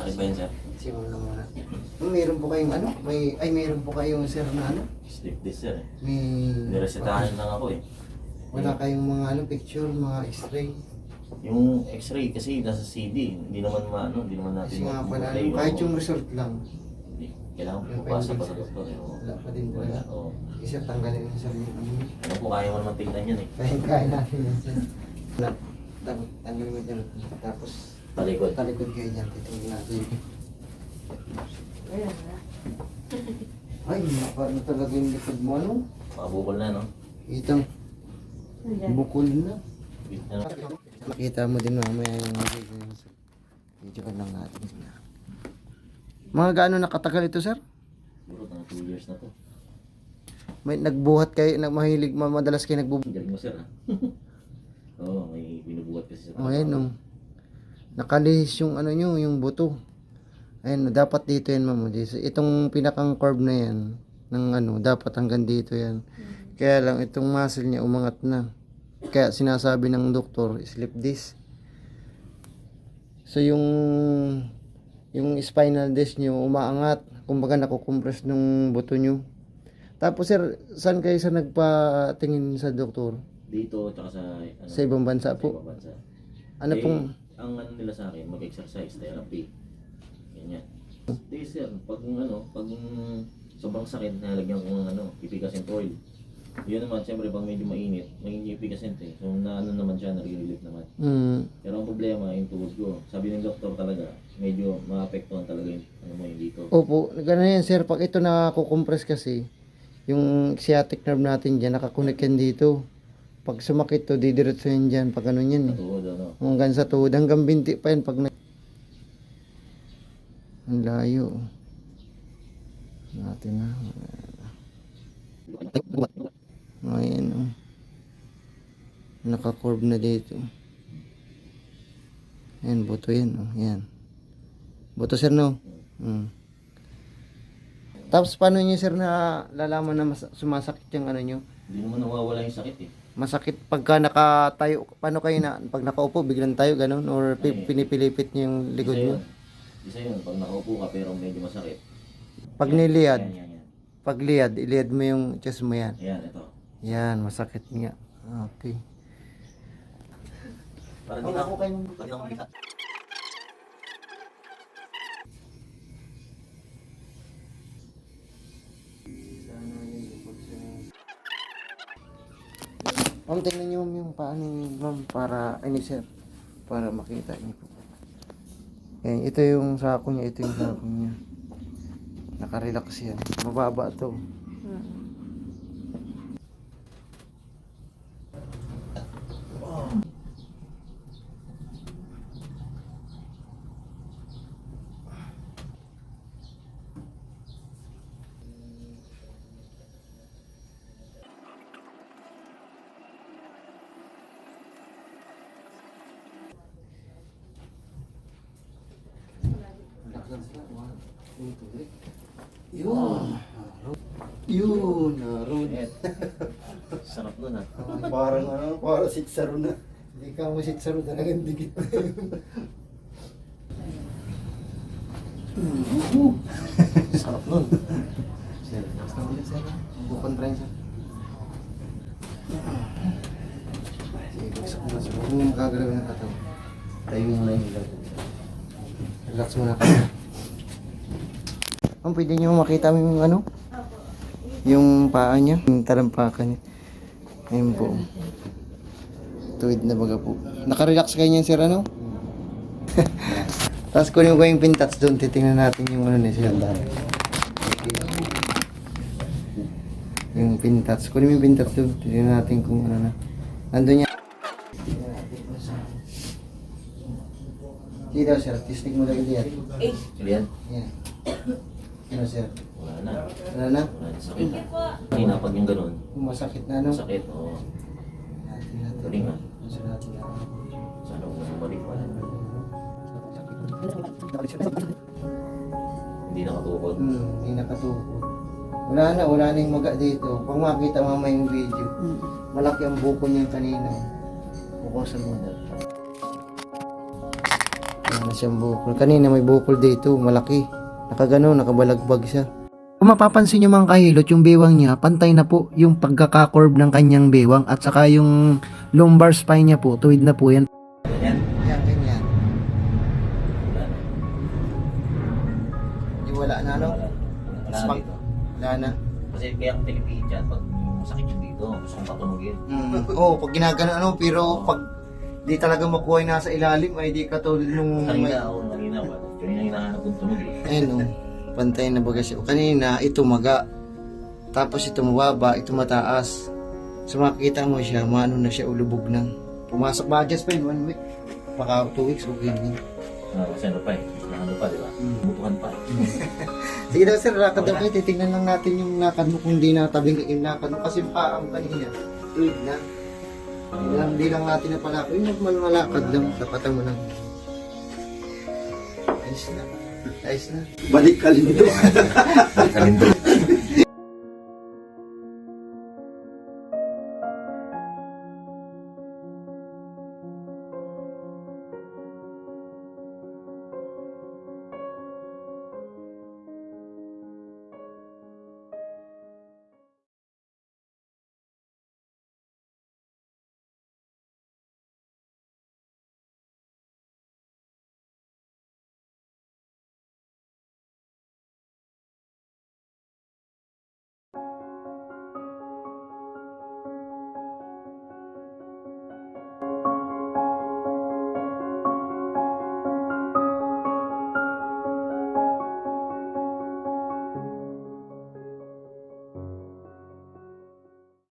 Sakit ba yan, sir? Simula na muna. Meron po kayong ano? Meron po kayong sir na ano? Sleep this, sir. May... Niresetahan lang ako eh. Wala kayong mga ano, picture, mga x-ray. Yung x-ray kasi nasa CD, hindi naman hindi naman natin Kasi nga pala, ma-play, kahit oo. yung result lang. Hindi. Kailangan Yung pupasa pa sa findings, doktor eh. oo. wala pa din Wala, wala. oo. Isa tanggalin yung sarili ng ano. Ano po, kaya mo naman tingnan yan eh. Kaya natin yan sir. Tanggalin mo dyan. Tapos, Talikod. talikod kayo dyan. Titingin natin. Ay, paano talaga yung likod mo ano? Makabukol na, no? Itang bukol na. Ano? Makita mo din mamaya yung video ka lang natin. Mga gaano nakatagal ito sir? Siguro, 2 years na to. May nagbuhat kayo, mahilig, madalas kayo nagbubuhat. Galing mo, sir, ha? Oo, may binubuhat kasi sa O ayan o. Nakalihis yung ano nyo, yung buto. Ayan, dapat dito yan ma'am. Itong pinakang curve na yan, ng ano, dapat hanggang dito yan. Kaya lang, itong muscle niya umangat na. Kaya sinasabi ng doktor, slip disc. So yung spinal disc nyo umaangat. Kumbaga nakukompress nung buto nyo. Tapos sir, saan kayo sa nagpatingin sa doktor? Dito, tsaka sa... Sa ibang bansa sa po? ibang bansa. Ano Eh, pong... ang ano nila sa akin, mag-exercise, therapy. Ganyan. Di sir, pag sobrang sakit, nalagyan ko ng pipigas and oil. Yun naman, siyempre pag medyo mainit, maging pipigas and eh. So naman siya, nare-relief naman. Pero ang problema, yung tuhod ko, sabi ng doktor talaga, medyo maapektuhan talaga yung dito. Opo, gano'n yan sir. Pag ito nakakukompress kasi, yung sciatic nerve natin dyan, nakakunik yan dito. Pag sumakit to, didiretso yan dyan. Pag ano yan Sa eh. tuhod, Hanggang sa tuhod, hanggang binti pa yan. Pag ang layo. Natin na. Ayan o. Naka-curve na dito. Ayan, buto yan o. Ayan. Buto sir no? Tapos paano nyo sir na lalaman na sumasakit yung ano nyo? Hindi naman nawawala yung sakit eh. Masakit pagka nakatayo. Paano kayo na, pag nakaupo, biglang tayo ganun? Or pinipilipit nyo yung likod Isa nyo? yun. Isa yun, pag nakaupo ka pero medyo masakit. Pag niliyad, Yan. pag liyad, iliyad mo yung chest mo yan. Ayan, ito. Yan, masakit nga. Okay. Para di na ako kayo makita. Ma'am, tingnan nyo yung paano ma'am para, sir, para makita niyo po. Yan, ito yung sako niya, ito yung sako niya. Nakarelax yan. Mababa to. Yun, road. Sarap nun ha. Parang sitsaro na. Hindi ka mo sitsaro, talagang digit na yun. Sarap nun. Sir, basta ulit sir. Bukontrain sir. Sige, bagsak mo na sir. Huwag mo makagalawin ng kataw. Tayo mo na yung ilaw. Relax mo na kayo. Ma'am, pwede nyo makita mo yung ano? Yung paa niya, yung talampakan niya. Ayun po. Tuwid na baga po. Nakarelax kayo niyan sir ano? Tapos kunin ko yung pintats doon, titingnan natin yung ano ni sir. Yung pintats. Kunin mo yung pintats doon, titingnan natin kung ano na. Nandun niya. Sige daw sir, tistig mo lang yan. Julian? Yan. Ano sir? Wala na. Wala na? Wala na sakit. Kanina pag yung ganun, Yung masakit na ano? sakit. Oo. Natin. Galing ha. Sa natin na. Sana kung bumalik pa. Hindi nakatukod. Hindi nakatukod. Wala na yung maga dito. Pag makita mama yung video, malaki ang buko niya kanina. Buko sa mga. na siyang bukol. Kanina may bukol dito, malaki. Nakagano, nakabalagbag siya. Kung mapapansin nyo mga kahilot, yung bewang niya, pantay na po yung pagkaka-curve ng kanyang bewang at saka yung lumbar spine niya po, tuwid na po yan. Ganyan. Yan, ganyan. Wala na. Di wala na, ano? Wala na dito. Wala na. Kasi kaya akong pinipihit yan pag masakit yung dito. Gusto kong patunogin. Oo, pag ginagano, ano, pero pag di talaga makuha yung nasa ilalim, ay di katulad nung... Kanina ba? Kanina hinahanap kong tunog eh. Ayun, pantay na baga siya. Kanina, ito maga. Tapos ito mababa, ito mataas. So makikita mo siya, maano na siya, ulubog na. Pumasok ba, just pa yun, 1 week. Baka 2 weeks, okay na. Kasi ano pa eh. Ano pa, di ba? Butuhan pa. Sige daw sir, lakad daw kayo. Titignan lang natin yung lakad mo kung di natabing yung lakad mo. Kasi paam kanina, tuwid na. Hindi lang natin na pala. Yung normal na lakad lang, tapatan mo lang. Ayos na. Ayos na. Balik kalindo. Kalindo.